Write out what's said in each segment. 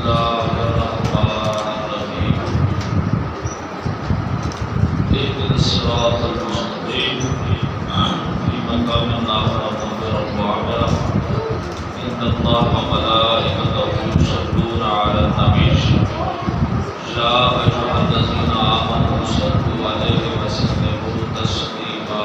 الله الرحمن الرحيم اهدنا الصراط المستقيم في مقام مغفرة وعبرة إن الله وملائكته يصلون على النبي يا أيها الذين آمنوا صلوا عليه وسلموا تسليما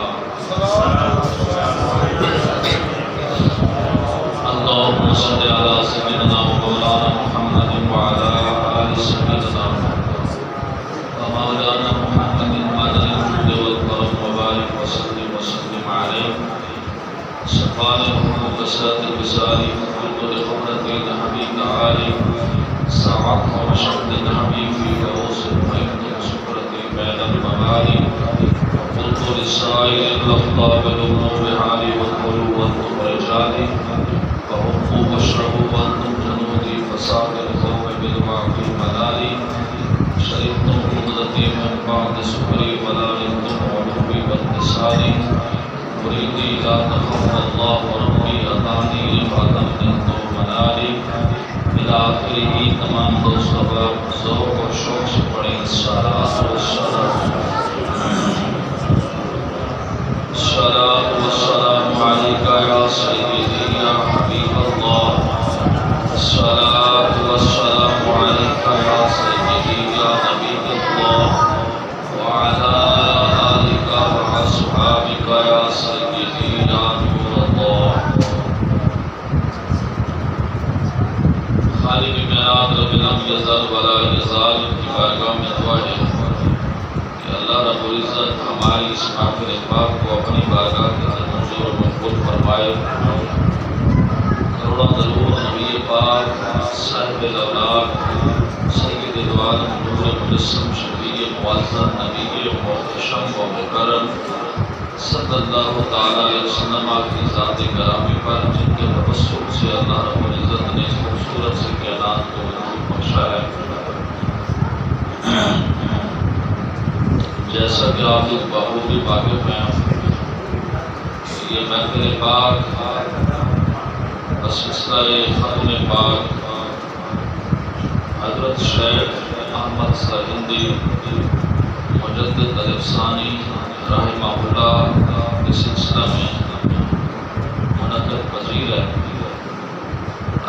اللهم صل على سيدنا ومولانا محمد وعلى آل سيدنا ومولانا محمد عدد الجود والكرم وبارك وسلم عليه سبحانه وتسات بسالي وقل لخبرة النبي تعالي ساعة وشهد النبي في رؤوس ويمكن سكرة بين الممالي قلت لسائر الأخطاب لهم بحالي والقلوب والرجال فهم واشربوا وانتم جنودي فساق القوم بالمعقل ملالي شربتم قدرتي من بعد سكري ولا رمتم علوبي واتصالي مريدي لا تخف الله ربي أطاني رفعة منتم منالي إلى آخره تمام دو سبب ذوق اور شوق سے پڑھیں الصلاة والسلام عليك يا سيدي يا حبيب الله الصلاة والسلام عليك يا سيدي يا نبي الله وعلى آلك وأصحابك يا سيدي يا نور الله خالق میعاد رب لم یزل ولا یزال کی بارگاہ میں دعا ہے کہ اللہ رب العزت ہماری اس محفل پاک کو اپنی بارگاہ کے اندر منظور و مقبول فرمائے. کروڑا درود نبی پاک صاحب الاولاد سید العالم نور مجسم شفیع معظم نبی محتشم و مکرم صلی اللہ تعالی علیہ وسلم کی ذات گرامی پر جن کے تبسم سے اللہ رب العزت نے اس خوبصورت سے کائنات کو وجود بخشا ہے. جیسا کہ آپ اس بخوبی واقف ہیں یہ محفل پاک سلسلہ ختم پاک حضرت شیخ احمد سرہندی مجدد طلب ثانی رحمہ اللہ اس سلسلہ میں منعقد پذیر ہے.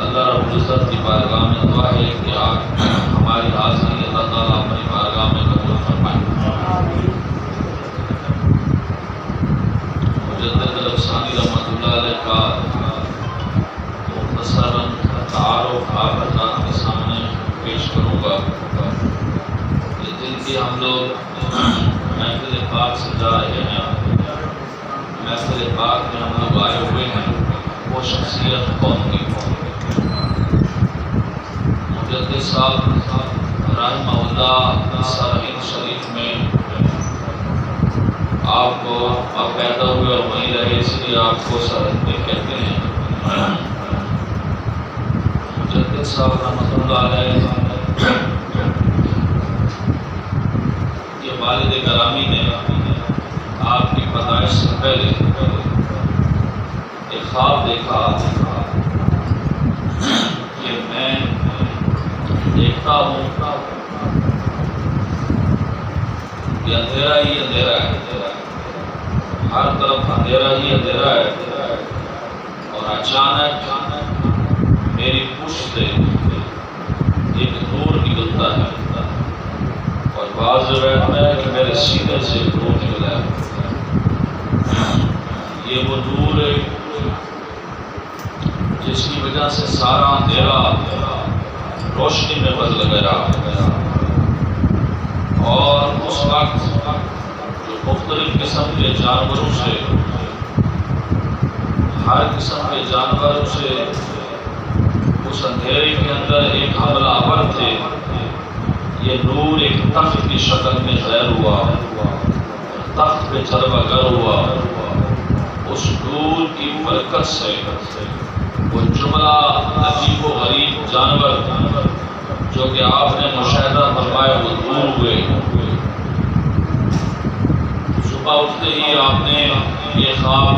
اللہ رب العزت کی بارگاہ میں دعا ہے کہ آپ ہماری حاضری اللہ تعالیٰ اپنی بارگاہ میں قبول فرمائیں. مجدد طلب ثانی رحمۃ اللہ علیہ کا مختصراً تعارف آپ حضرات کے سامنے پیش کروں گا. اس دن کی ہم لوگ محفل پاک سے جا رہے ہیں. محفل پاک میں ہم لوگ آئے ہوئے ہیں وہ شخصیت کون کی مجدد صاحب رحمہ اللہ سرہند شریف میں آپ پیدا ہوئے اور وہیں رہے اس لیے آپ کو سرہندی کہتے ہیں. مجدد صاحب رحمۃ اللہ علیہ یہ والد گرامی نے آپ کی پیدائش سے پہلے ایک خواب دیکھا کہ میں دیکھتا ہوں کہ اندھیرا ہی اندھیرا ہے, ہر طرف اندھیرا ہی اندھیرا ہے, اور اچانک میری پشت سے ایک نور نکلتا ہے اور بعض روایت میں ہے کہ میرے سینے سے ایک نور نکلا ہے. یہ وہ نور ہے جس کی وجہ سے سارا اندھیرا روشنی میں بدل گیا. اور اس وقت جو مختلف قسم کے جانوروں سے ہر قسم کے جانوروں سے اس اندھیرے کے اندر ایک حملہ آور تھے. یہ نور ایک تخت کی شکل میں ظاہر ہوا, تخت پہ جلوہ گر ہوا. اس نور کی برکت سے وہ جملہ عجیب و غریب جانور جو کہ آپ نے مشاہدہ فرمایا وہ دور ہوئے. صبح اٹھتے ہی آپ نے یہ خواب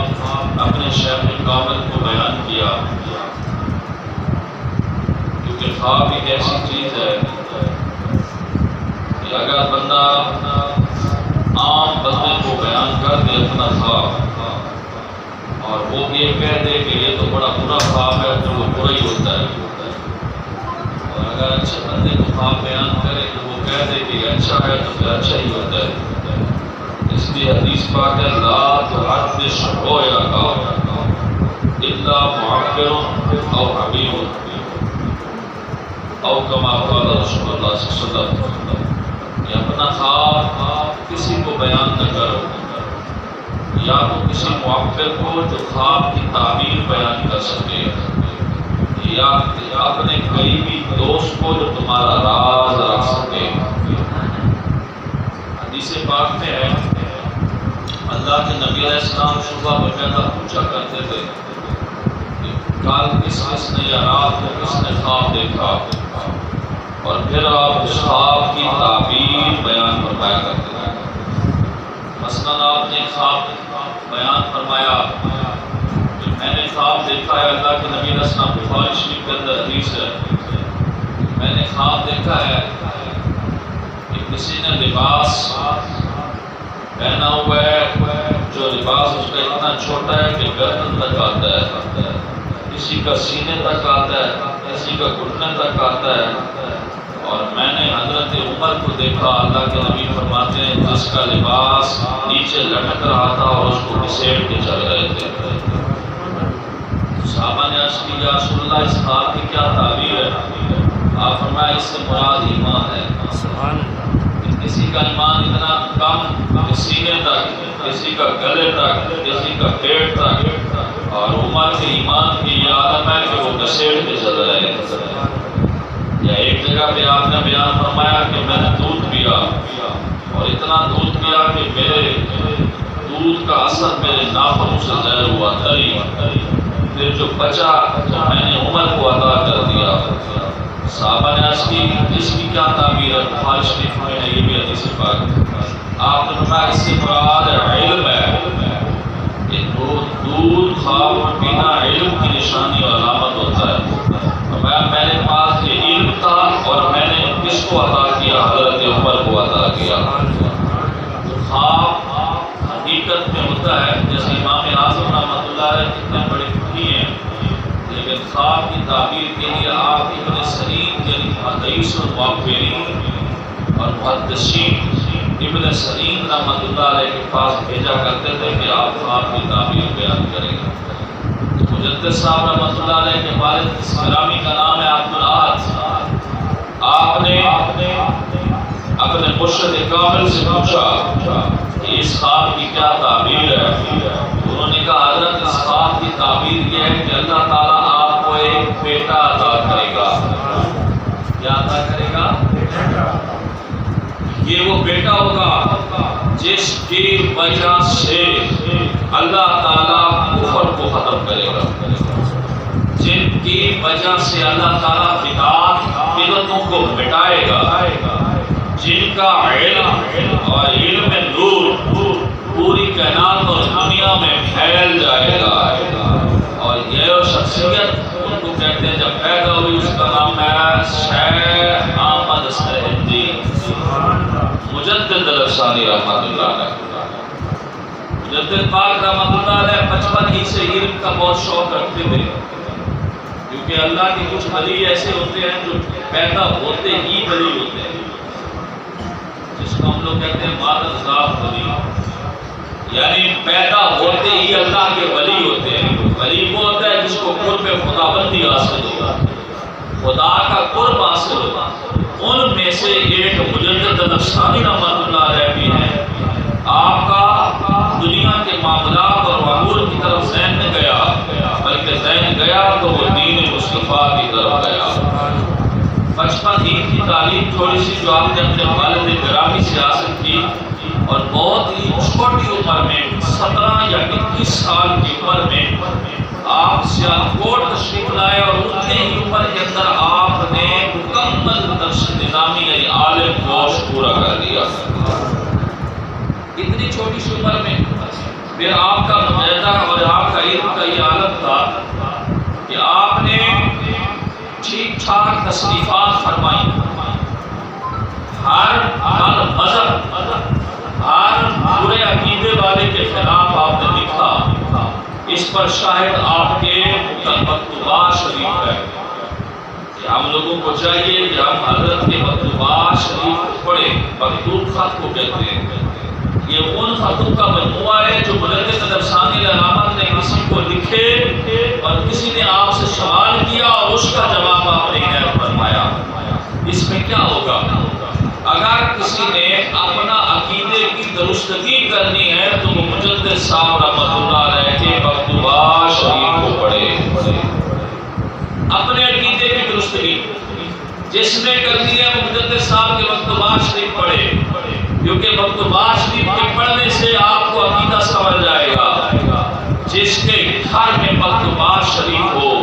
اپنے شیخ کامل کو بیان کیا. کہ خواب ایک ایسی چیز ہے کہ اگر بندہ عام بندے کو بیان کر دے اپنا خواب اور وہ یہ کہہ دے کہ یہ تو بڑا برا خواب ہے تو وہ برا ہی ہوتا ہے، اور اگر اچھے بندے کو خواب بیان کرے تو وہ کہہ دے کہ اچھا ہے تو پھر اچھا ہی ہوتا ہے۔ اس لیے حدیث پاک ہے لا تحدث رؤیا الا معبر او حبیب او کما قال رسول اللہ صلی اللہ علیہ وسلم، یہ اپنا خواب کسی کو بیان نہ کرو، یا تو کسی معبر کو جو خواب کی تعبیر بیان کر سکے، یا اپنے قریبی دوست کو جو تمہارا راز رکھ سکے۔ حدیث پاک میں ہے اللہ کے نبی علیہ السلام صبح باقاعدہ پوچھا کرتے تھے کہ کل کس نے یا رات کو کس نے خواب دیکھا، اور پھر آپ اس خواب کی تعبیر بیان فرمایا کرتے تھے۔ مثلاً آپ نے خواب بیان فرمایا کہ میں نے خواب دیکھا ہے، اللہ کے نبی علیہ السلام بخاری شریف کے اندر حدیث ہے، میں نے خواب دیکھا ہے کہ کسی نے لباس پہنا ہوا ہے جو لباس اس کا اتنا چھوٹا ہے کہ گردن تک آتا ہے، کسی کا سینے تک آتا ہے، کسی کا گھٹنے تک آتا ہے، اور میں نے حضرت عمر کو دیکھا، اللہ کے نبی فرماتے ہیں جس کا لباس نیچے لٹک رہا تھا اور اس کو گھسیٹ کے چل رہے تھے۔ صحابہ نے عرض کی یا رسول اللہ اس خواب کی کیا تعبیر ہے؟ آپ فرمایا اس سے مراد ایمان ہے۔ کسی کا ایمان اتنا کم کہ سینے تک، کسی کا گلے تک، کسی کا پیٹ تک، اور عمر کے ایمان کی یہ عالم ہے کہ وہ گھسیٹ کے چل رہے ہیں۔ یا ایک جگہ پہ آپ نے بیان فرمایا کہ میں نے دودھ پیا اور اتنا دودھ پیا کہ میرے دودھ کا اثر میرے ناخنوں سے ظاہر ہوا، تری، پھر جو بچا تو میں نے عمر کو عطا کر دیا۔ صحابہ نے عرض کی اس کی کیا تعبیر ہے؟ بخاری شریف میں ہے یہ بھی حدیث پاک۔ آپ نے فرمایا اس سے مراد علم ہے، کہ دودھ خواب میں پینا علم کی نشانی اور علامت ہوتا ہے۔ فرمایا میرے پاس یہ علم تھا اور میں نے کس کو عطا کیا؟ حضرت عمر کو عطا کیا۔ خواب حقیقت میں ہوتا ہے، جیسے امام اعظم رحمۃ اللہ علیہ کتنے بڑے فقیہ ہیں، لیکن خواب کی تعبیر کے لیے آپ ابن سرین یعنی حدیث المعبرین اور محدثین ابن سرین رحمۃ اللہ علیہ کے پاس بھیجا کرتے تھے کہ آپ خواب کی تعبیر بیان کریں گے۔ مجدد صاحب رحمۃ اللہ علیہ کے والد گرامی کا نام ہے عبدالعاد۔ آپ نے اپنے مرشد کامل سے پوچھا کہ اس خواب کی کیا تعبیر ہے؟ انہوں نے کہا حضرت اس خواب کی تعبیر یہ ہے کہ اللہ تعالیٰ آپ کو ایک بیٹا عطا کرے گا۔ کیا عطا کرے گا؟ یہ وہ بیٹا ہوگا جس کی وجہ سے اللہ تعالیٰ کفر کو ختم کرے گا، جن کی وجہ سے اللہ تعالیٰ بدعتوں کو مٹائے گا، جن کا علم اور علم نور پوری کائنات اور دنیا میں پھیل جائے گا۔ اور یہ شخصیت ان کو کہتے ہیں جب پیدا ہوئی اس کا نام ہے شیخ احمد سرہندی مجدد الافسانی رحمۃ اللہ علیہ۔ مجدد پاک رحمۃ اللہ علیہ بچپن ہی سے علم کا بہت شوق رکھتے تھے، کیونکہ اللہ کے کچھ ولی ایسے ہوتے ہیں جو پیدا ہوتے ہی ولی ہوتے ہیں، جس کو ہم لوگ کہتے ہیں مادر ذات ولی، یعنی پیدا ہوتے ہی اللہ کے ولی ہوتے ہیں۔ ولی وہ ہوتا ہے جس کو قرب خدا بندی حاصل ہوگا، خدا کا قرب حاصل ہوگا۔ ان میں سے ایک مجدد الافسانی رحمۃ اللہ علیہ بھی ہیں۔ آپ کا دنیا کے معاملات اور امور کی طرف ذہن نہیں گیا، بلکہ ذہن گیا تو وہ دین مصطفیٰ کی طرف گیا۔ بچپن ہی کی تعلیم تھوڑی سی جو آپ نے اپنے والد گرامی سے حاصل کی، اور بہت ہی چھوٹی عمر میں 17 یا 21 سال کی عمر میں آپ سیالکوٹ تشریف لائے، اور اتنے ہی عمر کے اندر آپ نے مکمل درس نظامی یعنی عالم کوش پورا کر دیا۔ اتنی چھوٹی سی عمر میں پھر آپ کا معاہدہ اور آپ کا علم کا یہ عالم تھا کہ آپ نے ٹھیک ٹھاک تصریفات فرمائی، ہر مذہب ہر برے عقیدے والے کے خلاف آپ نے لکھا، اس پر شاہد آپ کے مکتوبات شریف ہے کہ ہم لوگوں کو چاہیے کہ ہم حضرت کے مکتوبات شریف کو پڑھیں۔ مکتوب خط کو کہتے ہیں، یہ ان خطوں کا مجموعہ ہے جو مجدد نفسانی علامت نے کسی کو لکھے اور کسی نے آپ سے سوال کیا اور اس کا جواب آپ نے عنایت فرمایا۔ اس میں کیا ہوگا؟ اگر کسی نے اپنا عقیدے کی درستگی کرنی ہے تو وہ مجدد صاحب رحمۃ اللہ علیہ کے مکتوبات شریف کو پڑھے۔ اپنے عقیدے کی درستگی جس نے کرنی ہے وہ مجدد صاحب کے مکتوبات شریف پڑھے، کیونکہ مکتوبات شریف کے پڑھنے سے آپ کو عقیدہ سمجھ جائے گا۔ جس کے گھر میں مکتوبات شریف ہو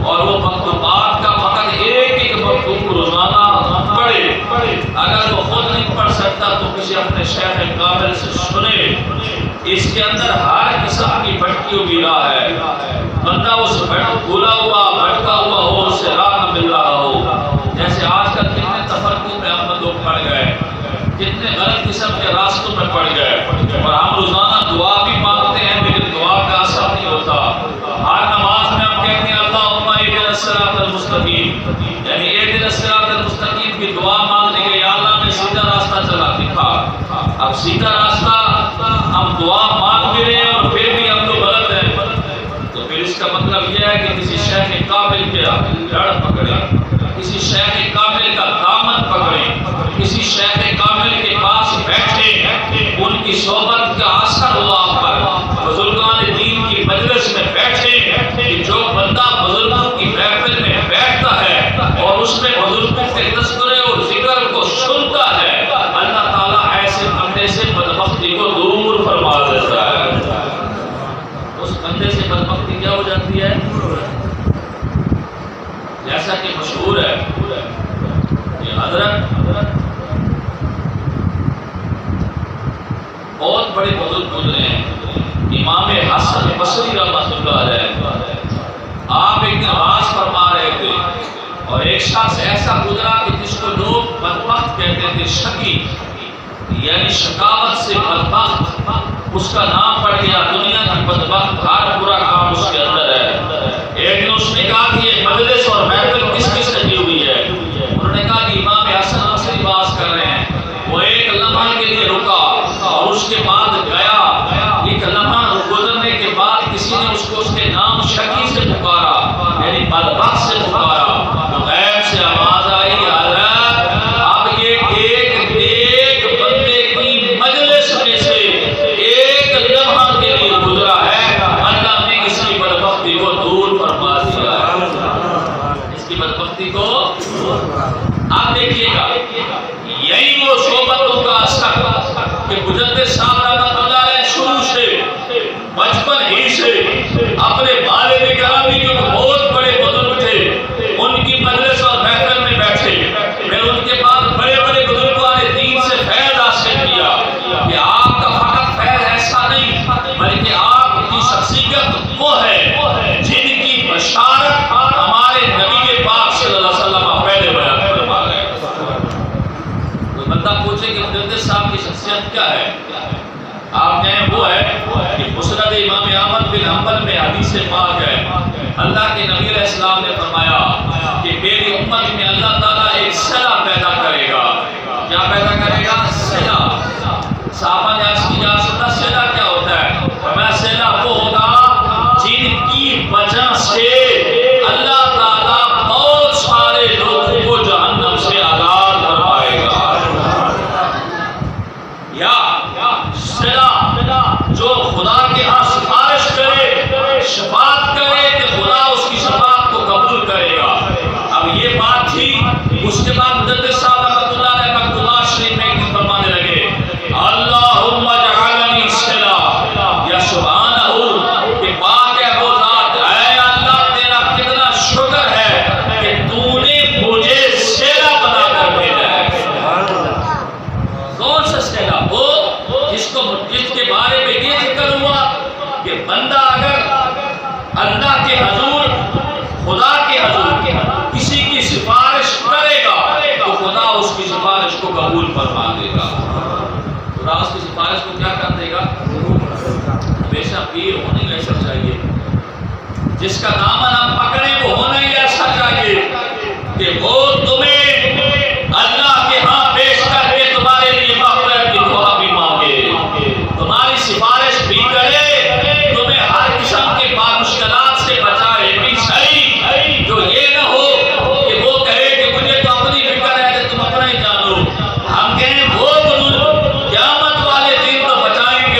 اور وہ مکتوبات کا فقط ایک مکتوب روزانہ پڑھے، اگر وہ خود نہیں پڑھ سکتا تو کسی اپنے شیخ کامل سے سنے۔ اس کے اندر ہر قسم کی بھٹکی ہوئی راہ ہے، بندہ اس بھولا ہوا بھٹکا ہوا ہو، اس سے راہ نہ مل رہا ہو۔ جیسے آج کل کتنے تفرقوں میں ہم لوگ پڑ گئے، کتنے غلط قسم کے راستوں میں پڑ گئے، اور ہم روزانہ دعا بھی مانگتے ہیں لیکن دعا کا اثر نہیں ہوتا۔ ہر نماز میں ہم کہتے ہیں اللہم اہدنا الصراط المستقیم، یعنی اہدنا الصراط المستقیم کی دعا مانگنے کے، یا اللہ میں سیدھا راستہ چلا دکھا۔ اب سیدھا راستہ ہم دعا مانگ بھی رہے ہیں اور پھر بھی ہم تو غلط ہیں، تو پھر اس کا مطلب یہ ہے کہ کسی شیخ کامل کے لڑ پکڑیں، کسی شیخ کامل کا دامن پکڑیں، کسی شیخ کامل کے پاس بیٹھیں، ان کی صحبت کا اثر ہو آپ پر، بزرگان دین کی مجلس میں بیٹھیں، کہ جو بندہ بزرگوں کی محفل میں بیٹھتا ہے اور اس میں بزرگوں کے تذکرے اور ذکر کو سنتا ہے، اللہ تعالیٰ ایسے بندے سے بدبختی کو دور فرما دیتا ہے۔ اس بندے سے بدبختی کیا ہو جاتی ہے؟ جیسا کہ مشہور ہے کہ حضرت بہت بڑے بزرگ گزرے ہیں، امام حسن بصری رحمۃ اللہ علیہ، آپ ایک نماز فرما رہے تھے اور ایک شخص ایسا گزرا کہ جس کو لوگ بدبخت کہتے تھے، شقی یعنی شقاوت سے بدبخت، اس کا نام پڑ گیا دنیا کی بدبخت، ہر برا کام اس کے اندر ہے۔ ایک نے اس نے کہا کہ یہ مجلس اور محفل کس کی سجی ہوئی ہے؟ انہوں نے کہا کہ امام حسن بصری باز کر رہے ہیں۔ وہ ایک لمحے کے لیے رکا اور اس کے بعد گیا۔ ایک لمحہ گزرنے کے بعد کسی نے اس کو اس کے نام شقی سے پکارا، یعنی بدبخت سے پکارا، تو غیب سے آواز آئی، حضرت اب یہ ایک نیک بندے کی مجلس میں سے ایک لمحہ کے لیے گزرا ہے، اللہ نے اس کی بدبختی کو دور فرما دیا ہے، اس کی بدبختی کو۔ آپ دیکھیے گا یہی وہ صحبتوں کا اثر کہ مجدد صاحب رحمۃ اللہ علیہ شروع سے بچپن ہی سے اپنے والد گرامی جو بہت بڑے بزرگ تھے ان کی مجلس اور محفل میں بیٹھے، پھر ان کے بعد بڑے بڑے بزرگوں نے دین سے فیض حاصل کیا کہ آپ کا فقط فیض ایسا نہیں بلکہ آپ کی شخصیت وہ ہے جن کی بشارت ہمارے نبی پاک صلی اللہ علیہ وسلم پہلے بیان فرما رہے ہیں۔ تو بندہ پوچھے کہ مجدد صاحب کی شخصیت کیا ہے؟ آپ کہیں وہ ہے کہ مسند امام احمد بن حنبل میں حدیث پاک ہے، اللہ کے نبی علیہ السلام نے فرمایا کہ میری امت میں اللہ تعالیٰ ایک صلہ پیدا کرے گا۔ کیا پیدا کرے گا؟ صلہ۔ صحابہ نے عرض کیا سنا صلہ کیا ہوتا ہے؟ فرمایا صلہ وہ ہوگا جن کی وجہ سے اللہ تعالیٰ بہت سارے لوگوں کو جہنم سے آزاد فرمائے گا، یا جو خدا کے ہاں سفارش کرے، شفاعت کرے کہ خدا اس کی شفاعت کو قبول کرے گا۔ اب یہ بات تھی، اس کے بعد مجدد صاحب رحمۃ اللہ علیہ مکتوبات شریف میں ایک فرمانے لگے، اللہم اجعلنی صلہ، یا سبحانہ کہ پاک ہے وہ ذات، اے اللہ تیرا کتنا شکر ہے کہ تو نے مجھے صلہ بنا کر بھیجا ہے۔ کون سا صلہ؟ وہ جس کے بارے میں یہ ذکر ہوا کہ بندہ اگر اللہ کے حضور، خدا کے حضور کسی اس کی سفارش کو قبول فرما دے گا، خدا اس کی سفارش کو کیا کر دے گا؟ ہمیشہ پیر ہونے ایسا چاہیے جس کا دامن آپ پکڑیں، وہ ہونا ہی ایسا چاہیے کہ وہ تمہیں اللہ کے ہاں پیش کر کے تمہارے لیے مغفرت کی دعا بھی مانگے، تمہاری سفارش بھی کرے، تمہیں ہر قسم کے مشکلات سے بچائے بھی صحیح، جو یہ نہ ہو کہ وہ کہے کہ مجھے تو اپنی فکر ہے کہ تم اپنا ہی جانو، ہم کہیں وہ قیامت والے دن تو بچائیں گے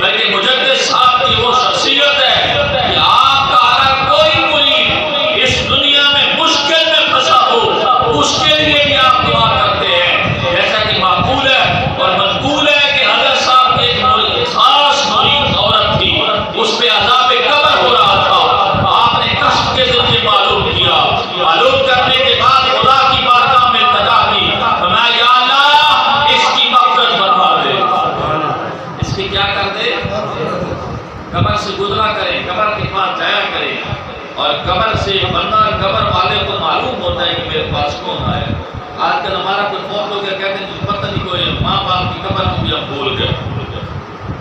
بلکہ مجدد صاحب کی وہ شخصیت ہے کہ آپ کا اگر کوئی مرید اس دنیا میں مشکل میں پھنسا ہو، اس کے لیے بھی آپ دعا کرتے ہیں، جیسا کہ معقول ہے اور منقول ہے کہ حضرت صاحب کی ایک خاص مرید عورت تھی، اس پہ عذاب قبر ہو رہا تھا، آپ نے کشف کے ذریعے معلوم کیا، معلوم کرنے کے بعد خدا کی بارگاہ میں التجا کی، فرمایا یا اللہ اس کی مغفرت فرما دے، اس کی کیا کر دے؟ قبر سے گزرا کریں، قبر کے پاس جایا کریں، اور قبر سے بندہ قبر والے کو معلوم ہوتا ہے کہ میرے پاس کون آیا۔ آج کل ہمارا کوئی فوت ہو گیا کہتے ہیں مجھے پتہ نہیں کوئی ماں باپ کی قبر کو بھی ہم بھول گئے،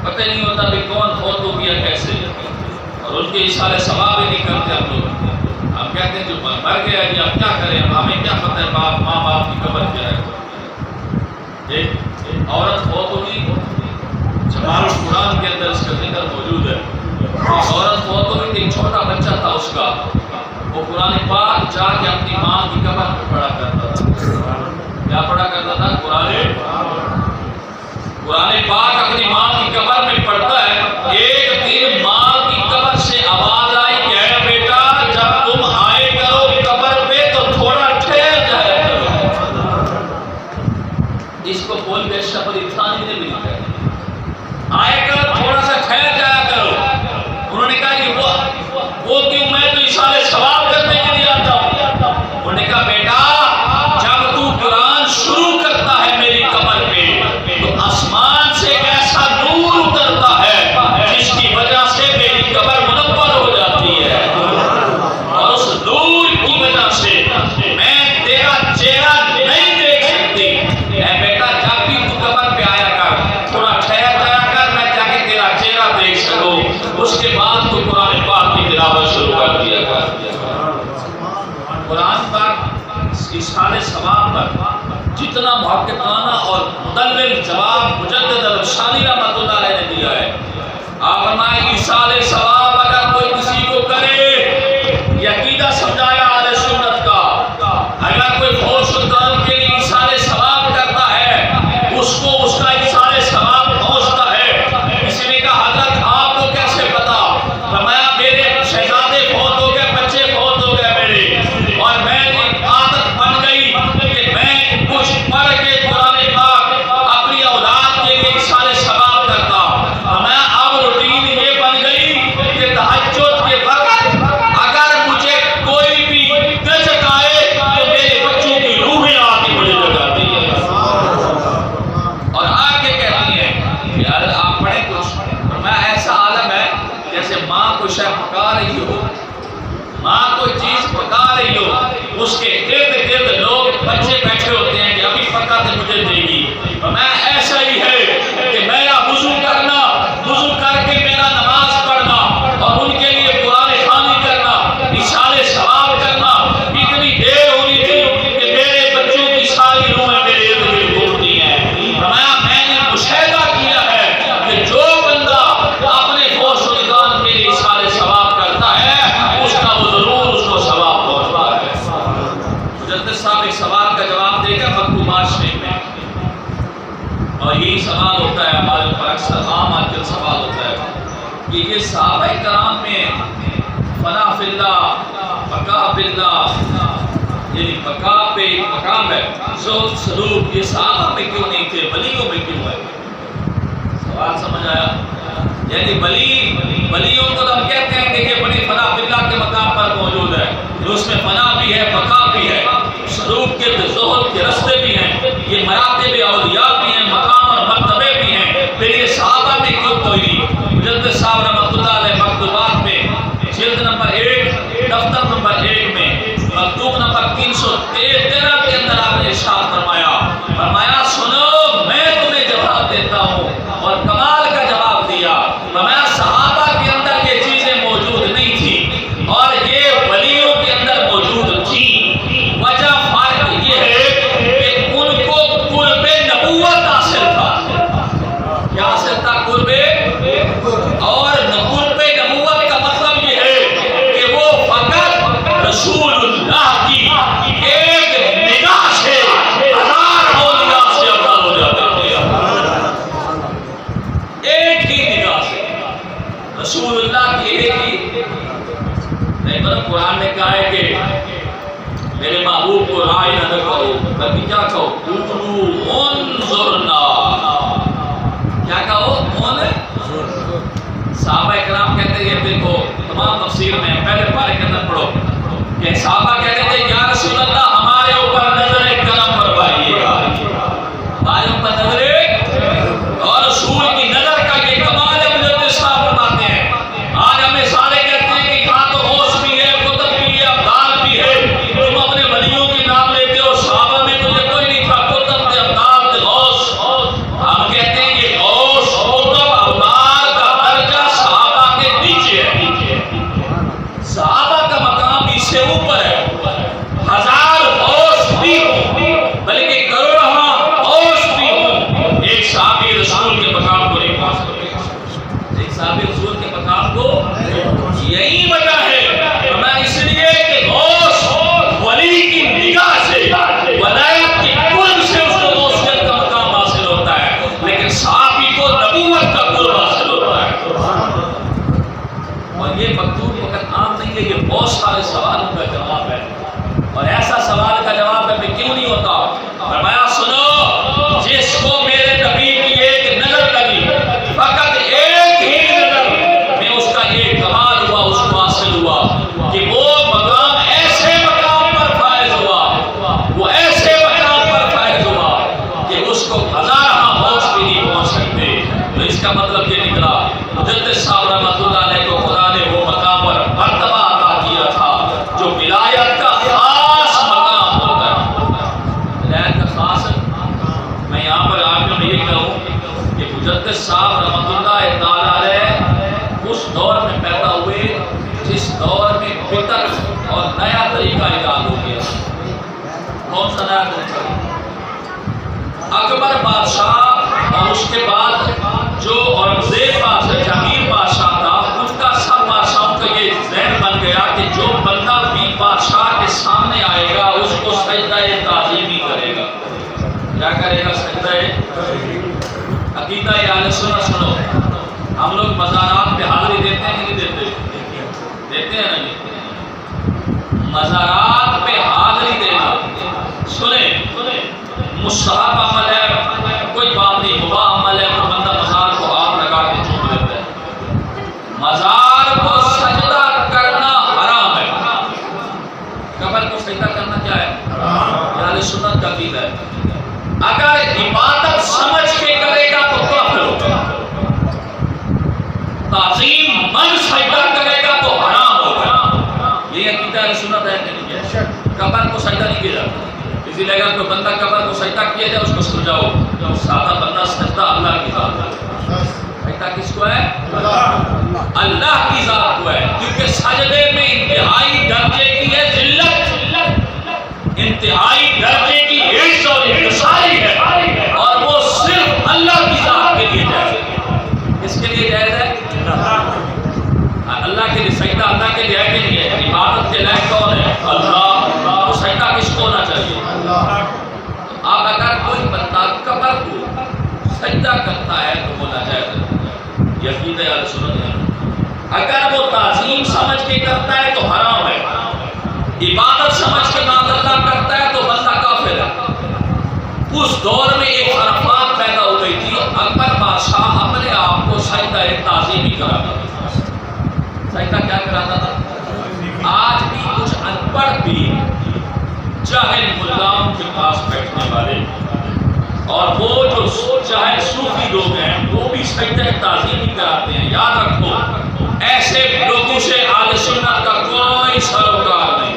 پتہ نہیں ہوتا بھی کون فوت ہو گیا کیسے، اور ان کے اشارے ثواب بھی نہیں کرتے ہم لوگ، ہم کہتے ہیں جو مر گیا جی اب کیا کریں، ہمیں کیا پتہ ہے ماں باپ کی قبر کیا ہے۔ ایک عورت فوت ہوگی، جمال قرآن کے اندر اس کا ذکر موجود ہے، عورت فوت ہوگی تو ایک چھوٹا بچہ تھا اس کا، وہ قرآن پاک جا کے اپنی ماں کی قبر پہ پڑھا کرتا تھا، کیا پڑھا کرتا تھا؟ قرآن پاک اپنی ماں کی قبر میں پڑھتا ہے۔ ایک دن ماں کی قبر سے آواز آئی کہ اے بیٹا جب تم آئے کرو قبر پہ تو تھوڑا ٹھہر جایا کرو، اس کو بول کے شبری تھانی نے بھی لکھا، آئے کر تھوڑا سا ٹھہر جایا کرو۔ انہوں نے کہا کہ وہ کیوں، میں تو اشارے ثواب کرنے کے لیے آتا ہوں۔ انہوں نے کہا بیٹا جب تو قرآن شروع کرتا ہے میری قبر پہ تو آسمان سے ایسا نور اترتا ہے جس کی وجہ سے میری قبر منور ہو جاتی ہے، اور اس نور کی وجہ سے میں تیرا چہرہ نہیں دیکھ سکتی۔ اے بیٹا جب بھی تو قبر پہ آیا کر، تھوڑا ٹھہر جایا کر، میں جا کے تیرا چہرہ دیکھ سکوں، اس کے بعد تو قرآن پاک کی تلاوت شروع کر دیا کر۔ قرآن پاک اشارے ثواب پر جتنا محققانہ اور مدلل جواب مجدد الرشانی رحمۃ اللہ علیہ نے دیا ہے، آپ فرمائیں اشارے ثواب اگر کوئی کسی کو کرے، یہ عقیدہ سمجھایا اہل سنت کا، اگر کوئی فوش القرآن کے لیے اشارے ثواب کرتا ہے اس کو اس کا اشارے ثواب پہنچتا ہے۔ کسی نے کہا حضرت آپ کو کیسے پتا؟ فرمایا میرے شہزادے فوت ہو گئے، بچے فوت ہو گئے میرے، اور میں عادت بن گئی کہ میں کچھ پڑھ کے قرآن پاک اپنی اولاد کے لیے اشارے ثواب کرتا، میں اب روٹین یہ بن گئی کہ تہجد کے وقت اگر مجھے کوئی بھی گجک آئے تو میرے بچوں کی روحیں آ کے مجھے جگاتی ہے، اور آگے کہتی ہیں کہ آپ پڑھیں کچھ، میں ایسا عالم ہے جیسے ماں کو شے پکا رہی ہو، ماں کوئی چیز پکا رہی ہو، اس کے ارد گرد لوگ بچے بیٹھے ہوتے ہیں کہ ابھی پکا تو مجھے دے گی، میں ایسا ہی ہے کہ میرا وضو کرنا، وضو کر کے میرا نماز پڑھنا اور ان کے لیے قرآن خوانی کرنا، اشارے ثواب کرنا، اتنی دیر ہونی تھی کہ میرے بچوں کی ساری روحیں میرے ارد گرد گھومتی ہیں۔ میں نے مشاہدہ کیا ہے کہ جو بندہ اپنے فوش و نگان کے لیے اشارے ثواب کرتا ہے اس کا وہ ضرور اس کو ثواب پہنچتا ہے۔ مجدد صاحب ایک سوال کا جواب دے کر مکتوبات شریف میں، اور یہی سوال ہوتا ہے ہمارے اوپر اکثر عام آج کل سوال ہوتا ہے کہ یہ صحابہ کرام میں فنا فی اللہ، بقا فی اللہ، یعنی بقا پہ مقام ہے، زہد سلوک، یہ صحابہ میں کیوں نہیں تھے، ولیوں میں کیوں ہے؟ سوال سمجھ آیا؟ یعنی ولیوں کو تو ہم کہتے ہیں کہ یہ بڑی فنا فی اللہ کے مقام پر موجود ہے، جو اس میں فنا بھی ہے، بقا بھی ہے، سلوک کے زہد کے رستے بھی ہیں، یہ مراتب اولیاء بھی ہیں، مقام اور مرتبے بھی ہیں، پھر یہ صحابہ میں کیوں کوئی نہیں؟ مجدد صاحب رحمۃ اللہ علیہ مکتوبات میں جلد نمبر 1 دفتر نمبر 1 میں مکتوب نمبر 313 کے اندر آپ نے ارشاد بلکہ کیا کہو قولوا انظرنا، کیا کہو صحابہ کرام کہتے ہیں، دیکھو تمام تفسیر میں پہلے پارے کے اندر پڑھو کہ صحابہ کہتے تھے یا رسول اللہ ہمارے اوپر نظر کرم فرمائیے گا، ہمارے اوپر نظر، اور رسول کی نظر کا یہ کمال ہے، مجدد صاحب فرماتے ہیں آج ہمیں سارے کہتے ہیں کہ یہاں تو غوث بھی ہے، قطب بھی ہے، ابدال بھی ہے، تم اپنے ولیوں کے نام لیتے ہو، صحابہ میں تو یہ کوئی نہیں تھا، قطب تھے، ابدال تھے، غوث، ہم کہتے ہیں یہ غوث قطب ابدال کا درجہ صحابہ کے نیچے ہے، صحابہ کا مقام اس سے اوپر ہے، ہزار غوث بھی ہوں بلکہ کروڑواں غوث بھی ہوں، ایک صحابی رسول کے مقام کو نہیں پہنچ سکتے، ایک صحابی رسول کے مقام کو، یہی وجہ ہے میں اس لیے کہ غوث ولی کی نگاہ سے ولایت کی قرب سے اس کو غوثیت کا مقام حاصل ہوتا ہے، لیکن صحابی کو نبوت کا قرب حاصل ہوتا ہے، اور یہ مکتوب وقت عام نہیں ہے، یہ بہت سارے سوالوں کا جواب ہے، اور ایسا سوال کا جواب میں کیوں نہیں ہوتا؟ فرمایا سنو، جس کو میرے نبی کی ایک نظر لگی، فقط ایک ہی نظر میں اس کا یہ کمال ہوا، اس کو حاصل ہوا کہ وہ مقام ایسے مقام پر فائز ہوا، وہ ایسے مقام پر فائز ہوا کہ اس کو ہزارہ غوث بھی نہیں پہنچ سکتے، تو اس کا مطلب یہ نکلا مجدد صاحب رحمۃ اللہ علیہ کو خدا نے وہ مقام پر مرتبہ عطا کیا تھا جو ولایت کا خاص مقام ہوتا ہے، ولایت کا خاص، میں یہاں پر آپ کو یہ کہوں کہ مجدد صاحب رحمۃ اللہ تعالیٰ علیہ اس دور میں پیدا ہوئے جس دور میں بدعت اور نیا طریقہ ایجاد ہو گیا، کون سا نیا طریقہ؟ اکبر بادشاہ اور اس کے بعد جو اورنگزیب بادشاہ جہانگیر بادشاہ تھا، اس کا سب بادشاہوں کا یہ ذہن بن گیا کہ جو بندہ بھی بادشاہ کے سامنے آئے گا اس کو سجدہ تعظیم ہی کرے گا، کیا کرے گا؟ سجدہ۔ عقیدہ اہل سنت سنو، ہم لوگ مزارات پہ حاضری دیتے ہیں کہ نہیں دیتے؟ دیتے ہیں نا جی، مزارات پہ حاضری دینا سنیں مستحب عمل ہے، کوئی بات نہیں، مباح عمل ہے، تو بندہ مزار کو ہاتھ لگا کے چوم لیتا ہے، مزار کو سجدہ کرنا حرام ہے، قبر کو سجدہ کرنا کیا ہے؟ اہل سنت کا عقیدہ ہے، اگر عبادت سمجھ کے کرے گا تو کافر ہوگا، تعظیم من سجدہ کرے گا تو حرام ہوگا، یہ عقیدہ اہل سنت ہے کہ نہیں ہے؟ قبر کو سجدہ نہیں کیا جاتا، اسی لیے اگر کوئی بندہ قبر کو سجدہ کیا جائے اس کو سمجھاؤ سادہ بندہ سجدہ اللہ کی ذات ہے، سجدہ کس کو ہے؟ اللہ کی ذات کو ہے، کیونکہ سجدے میں انتہائی درجے کی ہے ذلت، انتہائی درجے کی عز اور انکساری ہے، اور وہ صرف اللہ کی ذات کے لیے جائز ہے، کس کے لیے جائز ہے؟ اللہ کے لیے، سجدہ اللہ کے لیے ہے کہ نہیں ہے؟ عبادت کے لائق کون ہے؟ اللہ، تو سجدہ کس کو ہونا چاہیے؟ اب اگر کوئی بندہ قبر کو سجدہ کرتا ہے تو وہ ناجائز ہے، یہ عقیدہ اہل سنت ہے، اگر وہ تعظیم سمجھ کے کرتا ہے تو حرام ہے، عبادت سمجھ کے معاذ اللہ کرتا ہے تو بندہ کافر ہے۔ اس دور میں ایک خرافات پیدا ہو گئی تھی، اکبر بادشاہ اپنے آپ کو سجدہ تعظیم ہی کراتا تھا، سجدہ کیا کراتا تھا؟ آج بھی کچھ ان پڑھ بھی جاہل ملاؤں کے پاس بیٹھنے والے اور وہ جو چاہے صوفی لوگ ہیں وہ بھی سجدہ تعظیم ہی کراتے ہیں، یاد رکھو ایسے لوگوں سے اہل سنت کا کوئی سروکار نہیں،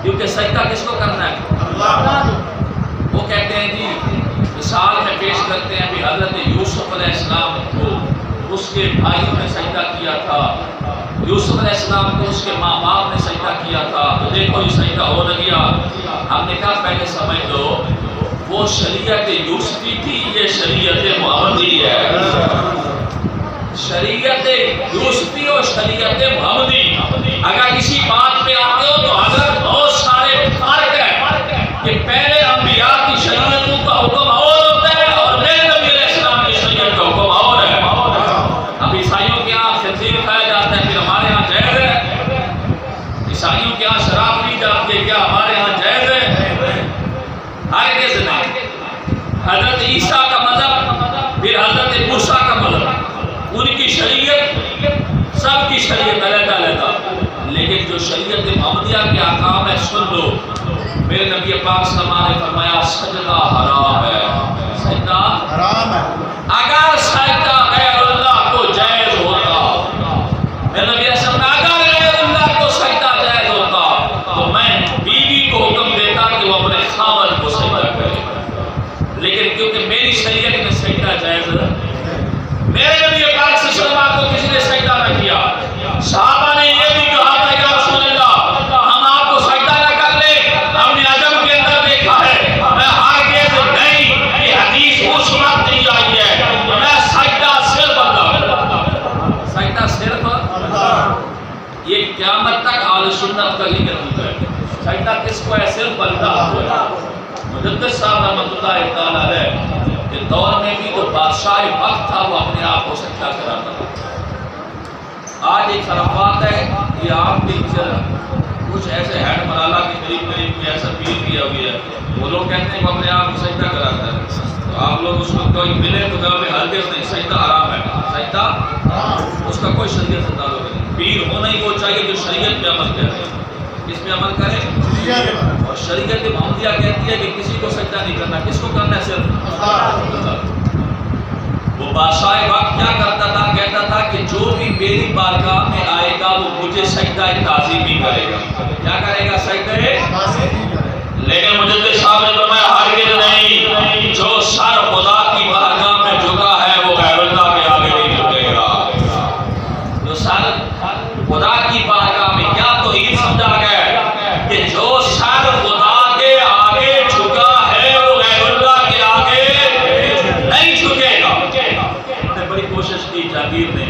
کیونکہ سجدہ کس کو کرنا ہے؟ اللہ۔ وہ کہتے ہیں جی مثال میں پیش کرتے ہیں کہ حضرت یوسف علیہ السلام کو اس کے بھائیوں نے سجدہ کیا تھا، یوسف علیہ السلام کو اس کے ماں باپ نے سجدہ کیا تھا، تو دیکھو یہ سجدہ ہو نہ گیا، ہم نے کہا پہلے سمجھ لو وہ شریعت یوسفی تھی، یہ شریعت محمدی ہے، شریعت یوسفی اور شریعت محمدی، اگر اسی بات پہ آتے ہو تو اگر بہت سارے فرق ہے کہ پہلے انبیاء کی شریعتوں کا حکم اور ہوتا ہے اور میرے نبی علیہ السلام کی شریعت کا حکم اور ہے، اب عیسائیوں کے یہاں خنزیر کھایا جاتا ہے پھر ہمارے یہاں جائز ہے، عیسائیوں کے یہاں شراب پی جاتی ہے کیا ہمارے یہاں جائز ہے؟ حضرت عیسیٰ کا مذہب، پھر حضرت موسیٰ کا مذہب، ان کی شریعت سب کی شریعت علیحدہ علیحدہ، لیکن جو شریعت محمدیہ کے احکام ہے سن لو. میرے نبی پاک صلی اللہ علیہ وسلم نے فرمایا سجدہ حرام ہے، سجدہ حرام ہے. اگر سجدہ غیر اللہ کو جائز ہوتا، میرے نبی صلی اللہ علیہ وسلم اگر غیر اللہ کو سجدہ جائز ہوتا تو میں بیوی کو حکم دیتا کہ وہ اپنے خاوند کو سجدہ کرے، لیکن کیونکہ میری شریعت میں سجدہ جائز ہے، میرے نبی پاک صلی اللہ علیہ وسلم کو کسی نے سجدہ نہ کیا. صحابہ نے یہ بھی کہا تھا یا رسول اللہ ہم آپ کو سجدہ نہ کر لیں، ہم نے عجم کے اندر دیکھا ہے. میں ہرگز نہیں، یہ حدیث اس وقت نہیں آئی ہے، میں سجدہ صرف اللہ، سجدہ صرف اللہ. یہ قیامت تک اہل سنت کا یہ عقیدہ ہے. سجدہ کس کو ہے؟ صرف اللہ کو ہے. مجدد صاحب رحمۃ اللہ تعالی علیہ کے دور میں بھی جو بادشاہ وقت تھا وہ اپنے آپ کو سجدہ کراتا تھا. آج ایک خرافات ہے، یہ آپ کے کچھ ایسے ہیڈ مرالا کے قریب میں ایسا پیر کیا ہوئی ہے، وہ لوگ کہتے ہیں وہ اپنے آپ کو سجدہ کراتا ہے. تو آپ لوگ اس کو کوئی ملے تو کہا میں ہرگز نہیں، سجدہ حرام ہے، سجدہ اس کا کوئی شریعت سے تعلق نہیں. پیر ہونا ہی وہ چاہیے جو شریعت پہ عمل کرے. کس پہ عمل کرے؟ اور شریعت محمدیہ کہتی ہے کہ کسی کو سجدہ نہیں کرنا. کس کو کرنا ہے؟ صرف. وہ بادشاہ وقت کیا کرتا تھا؟ کہتا تھا کہ جو بھی میری بارگاہ میں آئے گا وہ مجھے سجدہ تعظیم ہی کرے گا. کیا کرے گا؟ سجدہ. لیکن مجدد صاحب نے فرمایا ہرگز نہیں، جو سر خدا کی بارگاہ میں جھکا ہے وہ غیر اللہ کے آگے نہیں جھکے گا. جو سر خدا کی بارگاہ میں، کیا تو یہ سمجھا گیا کہ جو سر خدا کے آگے جھکا ہے وہ غیر اللہ کے آگے نہیں جھکے گا. بڑی کوشش کی جاگیر نے،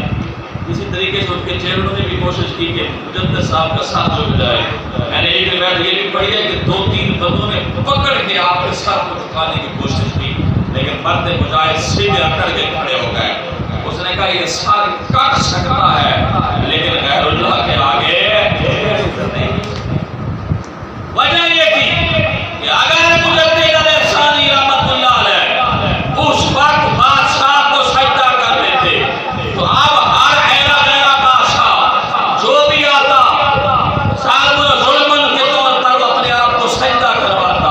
اسی طریقے سے ان کے چیئرمینوں نے بھی کوشش کی کہ مجدد صاحب کا ساتھ جھک جائے. میں نے ایک روایت یہ بھی پڑھی ہے کہ 2-3 بندوں نے پکڑ کے آپ کے سر کو جھکانے کی کوشش کی، لیکن مرد مجاہد سیدھے اکڑ کے کھڑے ہو گئے. اس نے کہا یہ سر کٹ سکتا ہے لیکن غیر اللہ کے آگے نہیں. وجہ یہ تھی کہ اگر مجدد علیہ ثانی رحمت اللہ علیہ اس وقت بادشاہ کو سجدہ کر لیتے تو اب ہر ایرا غیرہ بادشاہ جو بھی آتا ظالم و ظلمن کے طور پر وہ اپنے آپ کو سجدہ کرواتا.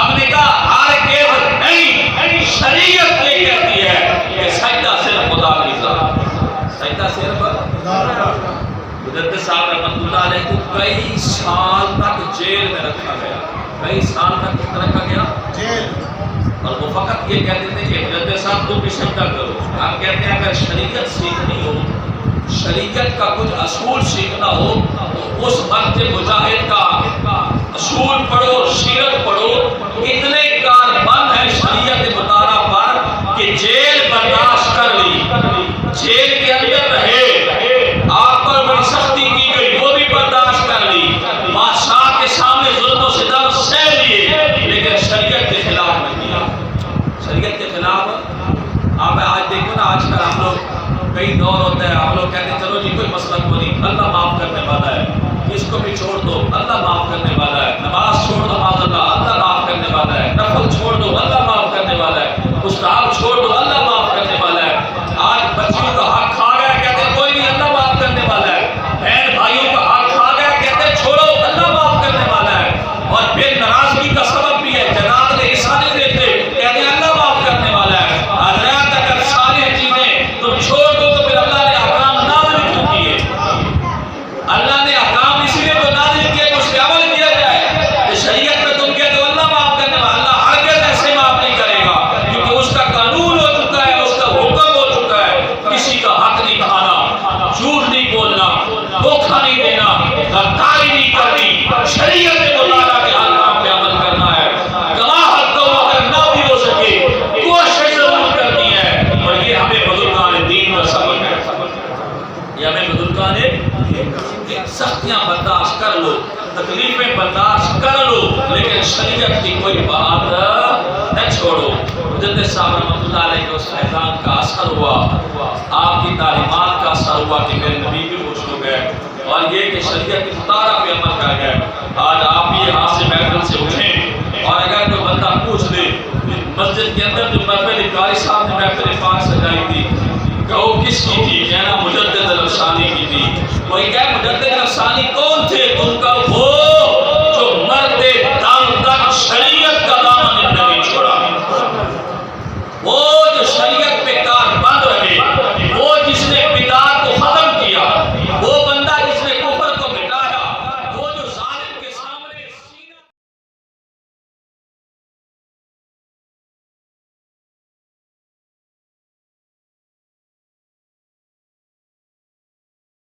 اب نے کہا ہرگز نہیں، شریعت یہ کہتی ہے کہ سجدہ صرف خدا کی ذات، سجدہ صرف خدا. مجدد صاحب رحمۃ اللہ علیہ کو کئی سال تک جیل میں رکھا گیا. کئی سال تک رکھا گیا جیل. اور وہ فقط یہ کہتے تھے کہ مجدد صاحب تم بھی سجدہ کرو. آپ کہتے ہیں اگر شریعت سیکھنی ہو، شریعت کا کچھ اصول سیکھنا ہو تو اس مرد مجاہد کا اصول پڑھو، سیرت پڑھو. اتنے کاربند ہے شریعت مطالعہ پر کہ جیل برداشت کر لی، جیل کے اندر رہے، آپ پر بڑی سختی کی گئی وہ بھی برداشت کر لی، بادشاہ کے سامنے ظلم و ستم سہ لیے، لیکن شریعت کے خلاف نہیں کیا. شریعت کے خلاف. آپ آج دیکھو نا، آج کل ہم لوگ کئی دور ہوتا ہے، ہم لوگ کہتے ہیں چلو جی کوئی مسئلہ کو نہیں، اللہ معاف کرنے والا ہے، اس کو بھی چھوڑ دو اللہ معاف کرنے والا ہے. نماز چھوڑ دو معاذ اللہ معاف کرنے والا ہے. نفل چھوڑ دو اللہ معاف کرنے والا ہے. مستحب چھوڑ دو اللہ معاف کرنے والا ہے. آج بچیوں کا حق کھا گیا، کہتے ہیں کوئی نہیں اللہ معاف کرنے والا ہے. بہن بھائیوں کا حق کھا گیا، کہتے ہیں چھوڑو اللہ معاف کرنے والا ہے. اور پھر ناراضگی کا سبب بھی ہے، جنات نے حصہ نہیں دیتے، کہتے ہیں اللہ معاف کرنے والا ہے. حضرات اگر ساری چیزیں تم چھوڑ دو تو پھر اللہ نے احکام نازل کیوں کیے؟ اللہ نے احکام اسی لیے تو نازل کیے کہ اس پہ عمل کیا جائے. کہ شریعت میں تم کہتے ہو اللہ معاف کرنے والا، اللہ ہرگز ایسے معاف نہیں کرے گا، کیونکہ اس کا قانون ہو چکا ہے، اس کا حکم ہو چکا ہے. کسی کا حق نہیں کھانا، جھوٹ نہیں بولنا، دھوکہ نہیں دینا، غداری نہیں کرنی، شریعت مطالعہ کے احکام پہ عمل کرنا ہے. گواہ تو اگر نہ بھی ہو سکے کوشش ضرور کرنی ہے. اور یہ ہمیں بزرگان دین کا سبق ہے. یہ ہمیں بزرگان سختیاں برداشت کر لو، تکلیفیں برداشت کر لو، لیکن شریعت کی کوئی بات نہ چھوڑو. مجدد صاحب رحمۃ اللہ علیہ کے اس فیضان کا اثر ہوا، آپ کی تعلیمات کا اثر ہوا کہ میرے نبی بھی خوش ہو گئے، اور یہ کہ شریعت کی مطالعہ پہ عمل کر گئے. آج آپ بھی یہاں سے محفل سے اٹھیں اور اگر کوئی بندہ پوچھ لے مسجد کے اندر جو محفل قاری صاحب نے محفل پاک سجائی تھی کہ وہ کس کی تھی؟ کہنا مجدد الافسانی کی تھی. کوئی کہے مجدد الافسانی کون تھے؟ تو ان کا وہ